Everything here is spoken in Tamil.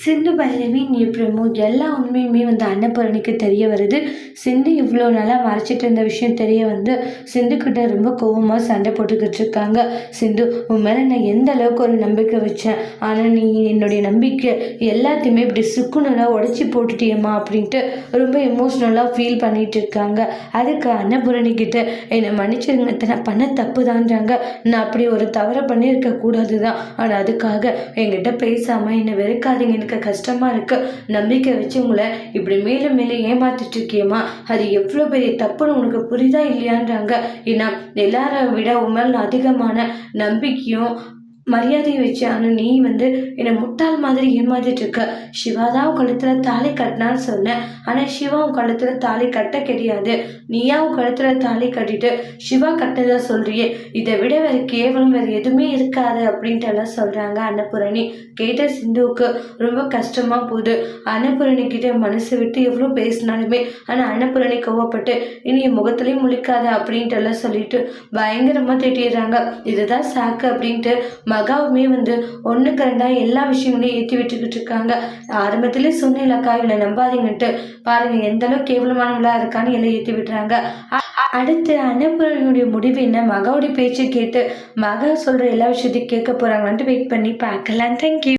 சிந்து பைரவி பிரமோ எல்லா உண்மையுமே அன்னபூரணிக்கு தெரிய வருது. சிந்து இவ்வளோ நாளாக மறைச்சிட்டு இருந்த விஷயம் தெரிய சிந்து கிட்ட ரொம்ப கோவமாக சண்டை போட்டுக்கிட்டு இருக்காங்க. சிந்து, உன் மேலே நான் எந்த அளவுக்கு ஒரு நம்பிக்கை வச்சேன், ஆனால் நீ என்னுடைய நம்பிக்கை எல்லாத்தையுமே இப்படி சுக்குனராக உடச்சி போட்டுட்டியம்மா அப்படின்ட்டு ரொம்ப எமோஷ்னலாக ஃபீல் பண்ணிட்டு இருக்காங்க. அதுக்கு அன்னபூரணி கிட்ட என்னை மன்னிச்சிருங்க, நான் பண்ண தப்பு தான்றாங்க. நான் அப்படி ஒரு தவறை பண்ணியிருக்க கூடாது தான், ஆனால் அதுக்காக என்கிட்ட பேசாமல் என்னை வெறுக்காதீங்க, எனக்கு கஷ்டமா இருக்கு, நம்பிக்கை வச்சு உங்களை இப்படி மேலும் மேலே ஏமாத்திட்டு இருக்கியம்மா, அது எவ்வளோ பெரிய தப்புன்னு உனக்கு புரியுதா இல்லையான்றாங்க. ஏன்னா எல்லாரை விட உண்மையில் அதிகமான நம்பிக்கையும் மரியாதையை வச்சு, ஆனால் நீ என்னை முட்டாள் மாதிரி ஏமாத்திட்டு இருக்க. சிவா தான் உன் கழுத்தில் தாலி கட்டினான்னு சொன்னேன், ஆனால் சிவா உன் கழுத்தில் தாலி கட்ட கிடையாது, நீயா உன் கழுத்தில் தாலி கட்டிட்டு சிவா கட்டதா சொல்றியே, இதை விட வேறு கேவலம் வேறு எதுவுமே இருக்காது அப்படின்ட்டு எல்லாம் சொல்கிறாங்க அன்னபூரணி. கேட்ட சிந்துவுக்கு ரொம்ப கஷ்டமாக போகுது. அன்னபூரணி கிட்ட மனசு விட்டு எவ்வளோ பேசினாலுமே ஆனால் அன்னபூரணி கோவப்பட்டு இனி என் முகத்துலேயும் முழிக்காத அப்படின்ட்டு எல்லாம் சொல்லிட்டு பயங்கரமாக திட்டிடுறாங்க. இதுதான் சாக்கு அப்படின்ட்டு மகாவுமே ஒன்றுக்கு ரெண்டா எல்லா விஷயங்களையும் ஏற்றி விட்டுக்கிட்டு இருக்காங்க. ஆரம்பத்திலே சொன்னேன்லக்கா, இவளை நம்பாதீங்கன்ட்டு, பாருங்க எந்த அளவுக்கு கேவலமானவளா இருக்கான்னு எல்லாம் ஏற்றி விட்டுறாங்க. அடுத்து அன்னபூரணியுடைய முடிவு என்ன, மகாவுடைய பேச்சு கேட்டு மகா சொல்ற எல்லா விஷயத்தையும் கேட்க போறாங்களான்ட்டு வெயிட் பண்ணி பார்க்கலாம். தேங்க்யூ.